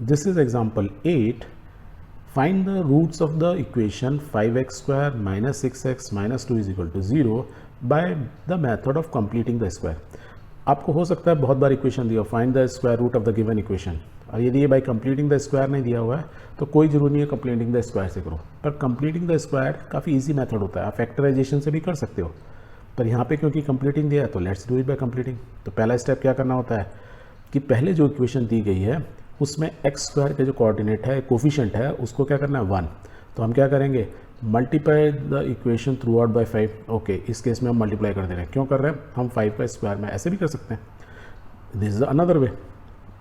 This is example 8. Find the roots of the equation 5x square minus 6x minus 2 is equal to 0 by the method of completing the square. आपको हो सकता है बहुत बार equation दिया, find the square root of the given equation, और यदि ये बाई कंप्लीटिंग द स्क्वायर नहीं दिया हुआ है तो कोई जरूरी नहीं है कंप्लीटिंग द स्क्वायर से करो, पर कंप्लीटिंग द स्क्वायर काफ़ी इजी मेथड होता है, आप फैक्टराइजेशन से भी कर सकते हो, पर यहाँ पे क्योंकि कंप्लीटिंग दिया है तो let's do it by completing. तो पहला स्टेप क्या करना होता है कि पहले जो इक्वेशन दी गई है उसमें एक्स स्क्वायर का जो कोऑर्डिनेट है, कोफिशिएंट है, उसको क्या करना है 1, तो हम क्या करेंगे multiply the equation through out by 5। Okay, इस केस में हम मल्टीप्लाई कर दे रहे हैं, क्यों कर रहे हैं हम 5 का स्क्वायर में ऐसे भी कर सकते हैं, this is another way,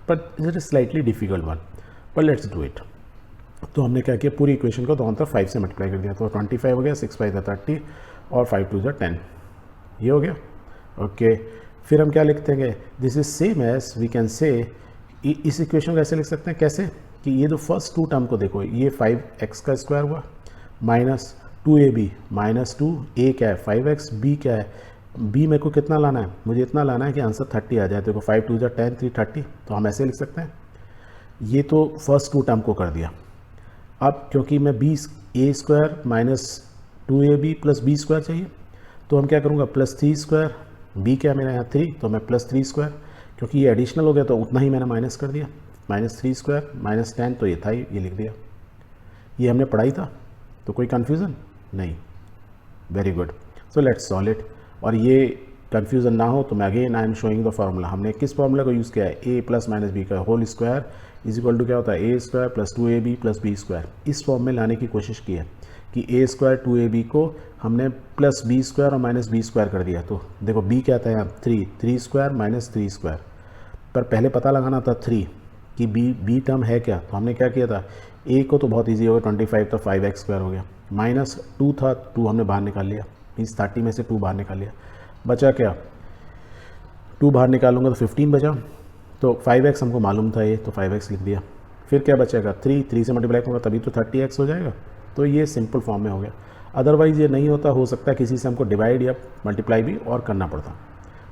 but it is slightly difficult one, but let's do it. तो हमने क्या किया, पूरी इक्वेशन को दोनों तरफ 5 से मल्टीप्लाई कर दिया, तो 25 हो गया, 6 5 30 और 5 2 10, ये हो गया। ओके, फिर हम क्या लिखते हैं, this is same as we can say, इस इक्वेशन को ऐसे लिख सकते हैं, कैसे कि ये जो फर्स्ट टू टर्म को देखो, ये 5x का स्क्वायर हुआ माइनस 2ab माइनस 2, a क्या है 5x, b क्या है, b मेरे को कितना लाना है, मुझे इतना लाना है कि आंसर 30 आ जाए, देखो 5 2 10 3 30, तो हम ऐसे लिख सकते हैं। ये तो फर्स्ट टू टर्म को कर दिया। अब क्योंकि मैं a square minus 2ab plus b square चाहिए, तो हम क्या करूँगा प्लस 3 स्क्वायर, b क्या है मेरा यहाँ 3, तो मैं प्लस 3 स्क्वायर, क्योंकि ये एडिशनल हो गया तो उतना ही मैंने माइनस कर दिया, माइनस 3 स्क्वायर माइनस 10, तो ये था ही, ये लिख दिया। ये हमने पढ़ाई था, तो कोई कन्फ्यूज़न नहीं, very good. So let's solve it. और ये कन्फ्यूज़न ना हो तो मैं again I am showing the formula. हमने किस फार्मूला को यूज़ किया है, a प्लस माइनस बी का whole square is equal to क्या होता है a square plus 2ab plus b square. इस फॉर्म में लाने की कोशिश की है कि a स्क्वायर 2ab को हमने प्लस b स्क्वायर और माइनस b स्क्वायर कर दिया, तो देखो b क्या था यहाँ 3 स्क्वायर माइनस 3 स्क्वायर, पर पहले पता लगाना था 3 कि b टर्म है क्या, तो हमने क्या किया था, a को तो बहुत इजी हो गया 25, तो 5x स्क्वायर हो गया, माइनस 2 था, 2 हमने बाहर निकाल लिया, मीन्स 30 में से 2 बाहर निकाल लिया, बचा क्या 2 बाहर निकालूंगा तो 15 बचा, तो 5x हमको मालूम था ये, तो 5x लिख दिया। फिर क्या बचेगा 3 से मल्टीप्लाई करूँगा तभी तो 30x हो जाएगा, तो ये सिंपल फॉर्म में हो गया। अदरवाइज़ ये नहीं होता, हो सकता है किसी से हमको डिवाइड या मल्टीप्लाई भी और करना पड़ता,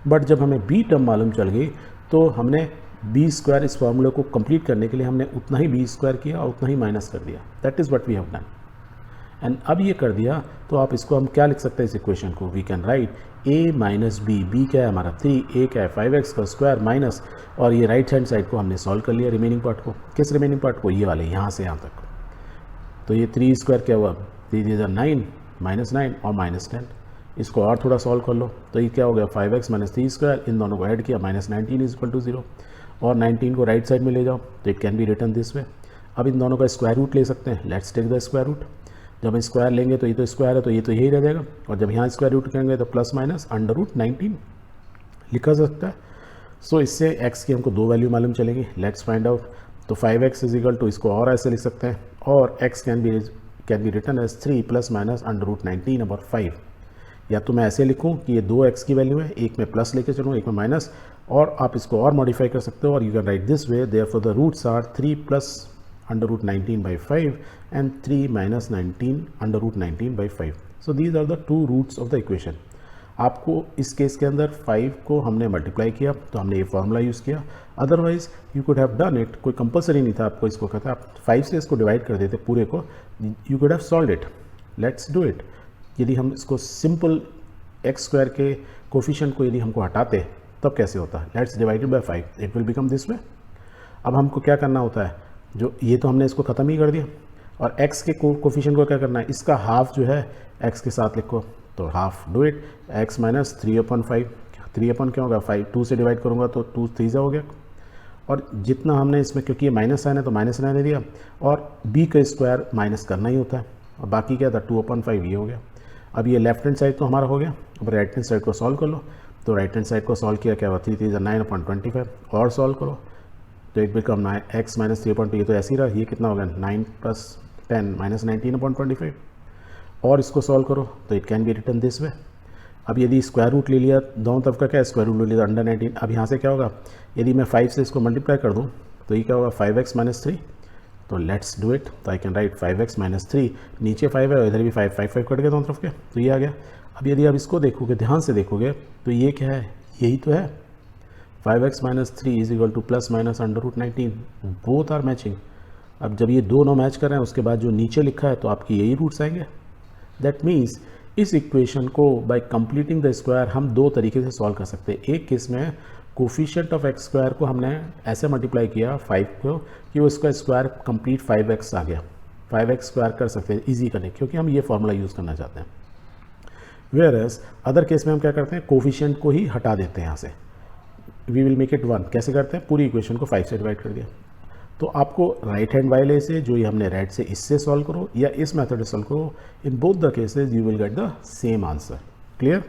बट जब हमें b टर्म मालूम चल गई तो हमने b स्क्वायर इस फॉर्मूले को कंप्लीट करने के लिए हमने उतना ही b स्क्वायर किया और उतना ही माइनस कर दिया, that is what we have done. And अब ये कर दिया तो आप इसको हम क्या लिख सकते हैं, इस इक्वेशन को we can write a minus b क्या है हमारा 3, a क्या है 5x का स्क्वायर माइनस, और ये राइट हैंड साइड को हमने सॉल्व कर लिया, रिमेनिंग पार्ट को, किस रिमेनिंग पार्ट को, ये वाले यहाँ से यहाँ तक, तो ये 3 स्क्वायर क्या हुआ 3 9 माइनस 9 और माइनस 10, इसको और थोड़ा सॉल्व कर लो, तो ये क्या हो गया 5x माइनस 3 स्क्वायर, इन दोनों को ऐड किया माइनस 19 इज इक्वल टू 0, और 19 को राइट साइड में ले जाओ तो it can be written this way. अब इन दोनों का स्क्वायर रूट ले सकते हैं, let's take the square root. जब हम स्क्वायर लेंगे तो ये तो स्क्वायर है तो ये तो यही रह जाएगा, और जब यहाँ स्क्वायर रूट करेंगे तो प्लस माइनस अंडर रूट 19 लिखा सकता है। सो इससे x की हमको 2 वैल्यू मालूम चलेगी, लेट्स फाइंड आउट। तो 5x इज इक्वल टू, इसको और ऐसे लिख सकते हैं, और x can be written as 3 plus minus under root 19 upon 5। या तो मैं ऐसे लिखूं कि ये 2x की वैल्यू है, एक में प्लस लेके चलूँ एक में माइनस, और आप इसको और मॉडिफाई कर सकते हो, और you can write this way, therefore the roots are 3 plus under root 19 by 5 and 3 minus 19 under root 19 by 5। So these are the 2 roots of the equation. आपको इस केस के अंदर 5 को हमने मल्टीप्लाई किया तो हमने ये फार्मूला यूज़ किया, otherwise you could have done it, कोई कंपलसरी नहीं था आपको इसको कहता, आप 5 से इसको डिवाइड कर देते पूरे को, you could have solve it. Let's do it. यदि हम इसको सिंपल एक्स स्क्वायर के कोफिशिएंट को यदि हमको हटाते तब कैसे होता है, let's divided by 5, it will become this way. अब हमको क्या करना होता है, जो ये तो हमने इसको ख़त्म ही कर दिया, और x के कोफिशिएंट को क्या करना है, इसका हाफ जो है x के साथ लिखो, तो half do it, x minus 3/5, 3 क्या होगा 5, 2 से डिवाइड करूँगा तो 2 3 हो गया, और जितना हमने इसमें क्योंकि ये माइनस साइन है तो माइनस रहने दिया, और b का स्क्वायर माइनस करना ही होता है, और बाकी क्या था 2/5 ये हो गया। अब ये लेफ्ट हैंड साइड तो हमारा हो गया, अब राइट हैंड साइड को सॉल्व कर लो, तो राइट हैंड साइड को सॉल्व किया क्या हुआ 3 3 9/25, और सॉल्व करो तो इट बिकम x माइनस 3/2, ये तो ऐसे ही रहा, ये कितना हो गया 9 प्लस 10 माइनस 19/25, और इसको सॉल्व करो तो it can be written this way. अब यदि स्क्वायर रूट ले लिया, दोनों तरफ का क्या है स्क्वायर रूट ले लिया अंडर 19, अब यहाँ से क्या होगा, यदि मैं 5 से इसको मल्टीप्लाई कर दूँ तो ये क्या होगा 5x माइनस 3, तो लेट्स डू इट। तो I can write 5x minus 3, नीचे 5 है, इधर भी 5 5 कट गया दोनों तरफ के, तो ये आ गया। अब यदि आप इसको देखोगे, ध्यान से देखोगे तो ये क्या है, यही तो है 5x minus 3 is equal to plus minus under root 19, both are matching. अब जब ये दोनों मैच कर रहे हैं उसके बाद जो नीचे लिखा है तो आपकी यही रूट्स आएंगे। दैट मीन्स इस इक्वेशन को बाय कंप्लीटिंग द स्क्वायर हम दो तरीके से सॉल्व कर सकते हैं। एक केस में कोफिशिएंट ऑफ एक्स स्क्वायर को हमने ऐसे मल्टीप्लाई किया 5 को कि उसका स्क्वायर कंप्लीट 5x आ गया। 5x स्क्वायर कर सकते हैं ईजी करने, क्योंकि हम ये फॉर्मूला यूज़ करना चाहते हैं। वेयर एज अदर केस में हम क्या करते हैं, कोफिशिएंट को ही हटा देते हैं यहाँ से। We will make it 1। कैसे करते हैं, पूरी इक्वेशन को 5 से डिवाइड कर दिया। तो आपको राइट हैंड वाले से, जो ये हमने रेड से, इससे सॉल्व करो या इस मेथड से सॉल्व करो, in both the cases you will get the same answer. Clear.